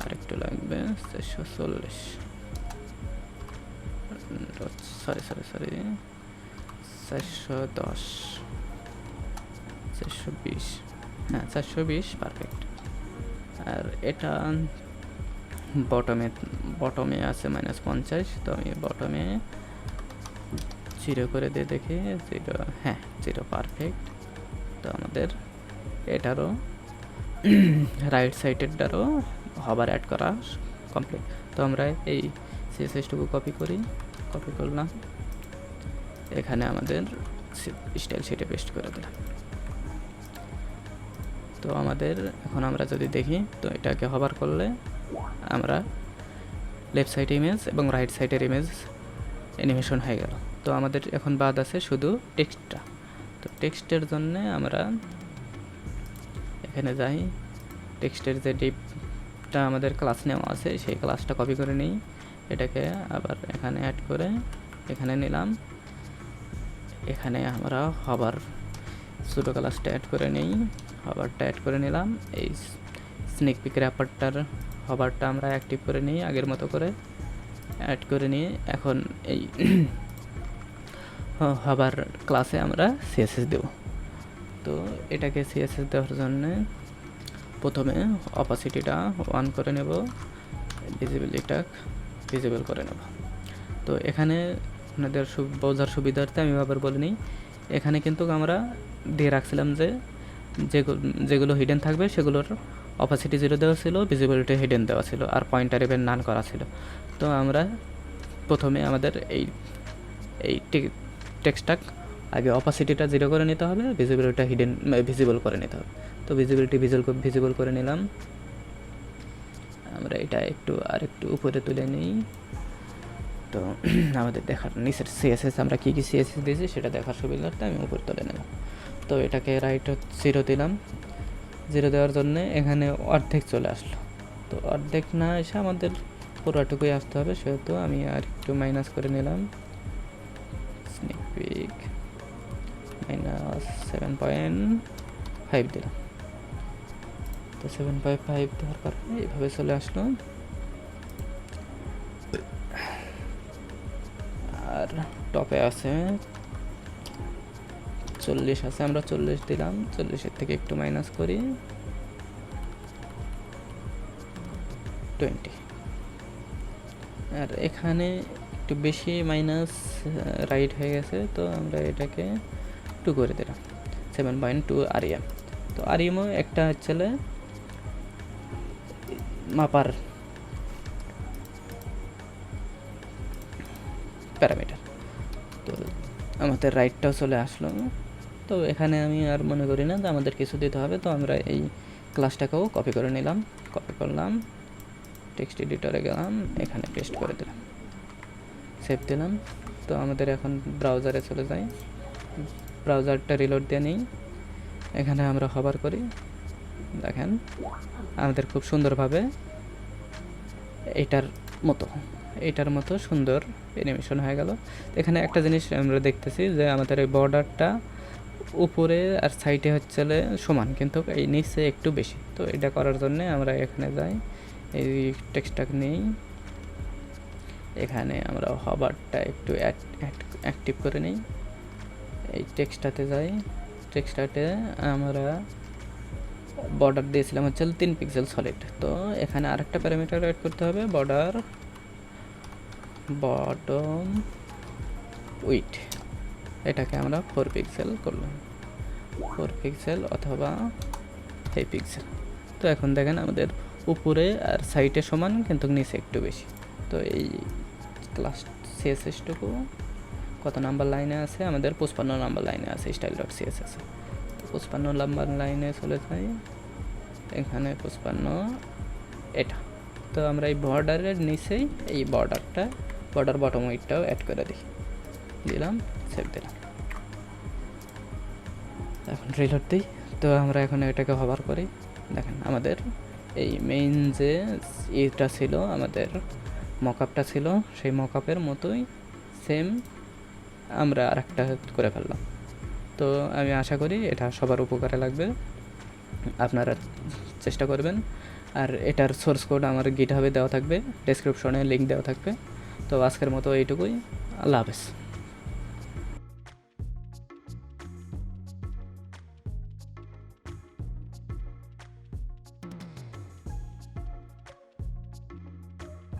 Speaker 1: আর একটু লাগবে 440, সরি 410, 420, হ্যাঁ 420 পারফেক্ট। আর এটা বটমে আছে -50, তো আমি বটমে 0 করে দিয়ে দেখি, 0, হ্যাঁ 0 পারফেক্ট। তো আমাদের এটারও রাইট সাইডেরটারও হবার অ্যাড করা কমপ্লিট। তো আমরা এই সিএসএসটুকু কপি করলাম, এখানে আমাদের স্টাইল শিটে পেস্ট করে দিলাম। তো আমাদের এখন আমরা যদি দেখি, তো এটাকে হবার করলে আমরা লেফট সাইড ইমেজ এবং রাইট সাইডের ইমেজ অ্যানিমেশন হয়ে গেল। তো আমাদের এখন বাদ আছে শুধু টেক্সটটা। তো টেক্সটের জন্য আমরা এখানে যাই, টেক্সটের যে ডিপটা আমাদের ক্লাস নেওয়া আছে সেই ক্লাসটা কপি করে নিই, এটাকে আবার এখানে অ্যাড করে এখানে নিলাম। এখানে আমরা হবার ছোটো ক্লাসটা অ্যাড করে নিই, হবারটা অ্যাড করে নিলাম। এই স্নেক পিক র্যাপারটার হবারটা আমরা অ্যাক্টিভ করে নিই, আগের মতো করে অ্যাড করে নিয়ে এখন এই হবার ক্লাসে আমরা সিএসএস দেব। তো এটাকে সিএসএস দেওয়ার জন্য প্রথমে অপাসিটিটা 1 করে নেব, ভিজিবিলিটিটা ভিজিবল করে নেব। তো এখানে আপনাদের বোঝার সুবিধার্থে আমি আবার বলে নিই, এখানে কিন্তু আমরা দিয়ে রাখছিলাম যে যেগুলো হিডেন থাকবে সেগুলোর অপাসিটি 0 দেওয়া ছিল, ভিজিবিলিটি হিডেন দেওয়া ছিল, আর পয়েন্টার ইভেন নান করা ছিল। তো আমরা প্রথমে আমাদের এই টেক্সটটা আগে অপাসিটিটা 0 করে নিতে হবে, ভিজিবিলিটিটা ভিজিবল করে নিতে হবে। তো ভিজিবিলিটি ভিজিবল করে নিলাম। আমরা এটা আরেকটু উপরে তুলে নিই। তো আমাদের দেখার নিচের সিএসএস আমরা কী সিএসএস দিয়েছি সেটা দেখার সুবিধার্থে আমি উপরে তুলে নেব। তো এটাকে রাইট 0 দিলাম। 0 দেওয়ার জন্যে এখানে অর্ধেক চলে আসলো। তো অর্ধেক না এসে আমাদের পুরোটুকুই আসতে হবে, সেহেতু আমি আর একটু মাইনাস করে নিলাম। স্নেক পিক -7.5 দিলাম। তো 7.5 দেওয়ার কারণে এইভাবে চলে আসলো। আর টপে আছে 40 আছে, আমরা 40 দিলাম। 40-এর থেকে একটু মাইনাস করি 20। আর এখানে একটু বেশি মাইনাস রাইট হয়ে গেছে, তো আমরা এটাকে 2 করে দিলাম, 7.2 আরইএম। তো আরইএমও একটা হচ্ছে মাপার প্যারামিটার। তো আমাদের রাইটটাও চলে আসলো। তো এখানে আমি আর মনে করি না যে আমাদের কিছু দিতে হবে। তো আমরা এই ক্লাসটাকেও কপি করে নিলাম, কপি করলাম, টেক্সট এডিটরে গেলাম, এখানে পেস্ট করে দিলাম, সেভ দিলাম। তো আমাদের এখন ব্রাউজারে চলে যাই, ব্রাউজারটা রিলোড দিয়ে নিই। এখানে আমরা হবার করি, দেখেন আমাদের খুব সুন্দরভাবে এইটার মতো সুন্দর অ্যানিমেশন হয়ে গেল। এখানে একটা জিনিস আমরা দেখতেছি যে আমাদের এই বর্ডারটা উপরে আর সাইডে হচ্ছে সমান, কিন্তু এই নিচে একটু বেশি। তো এটা করার জন্য আমরা এখানে যাই, এই টেক্সটটাকে নিই, এখানে আমরা হবারটা একটু অ্যাক্টিভ করে নিই, এই টেক্সটটাতে যাই, টেক্সটটাতে আমরা বর্ডার দিয়েছিলাম হচ্ছে 3 পিক্সেল সলিড। তো এখানে আরেকটা প্যারামিটার অ্যাড করতে হবে, বটম উইডথ, এটাকে আমরা 4 পিক্সেল করলাম, 4 পিক্সেল অথবা 5 পিক্সেল। তো এখন দেখেন আমাদের উপরে আর সাইডে সমান, কিন্তু নিচে একটু বেশি। তো এই ক্লাস সিএসএসটুকু কত নাম্বার লাইনে আছে? আমাদের 55 নাম্বার লাইনে আছে style.css। তো 55 নাম্বার লাইনে চলে যাই, এখানে 55 এটা। তো আমরা এই বর্ডারের নিচেই এই বর্ডার বটম উইডটাও অ্যাড করে দিলাম, সেভ দিলাম। এখন রিলোড দিই। তো আমরা এখন এটাকে হভার করি, দেখেন আমাদের এই মেইন যে এটা ছিল, আমাদের মকআপটা ছিল, সেই মকআপের মতোই সেম আমরা আরেকটা করে ফেললাম। তো আমি আশা করি এটা সবার উপকারে লাগবে, আপনারা চেষ্টা করবেন। আর এটার সোর্স কোড আমার গিটহাবে দেওয়া থাকবে, ডেসক্রিপশনে লিঙ্ক দেওয়া থাকবে। তো আজকের মতো এইটুকুই, আল্লাহ হাফেজ।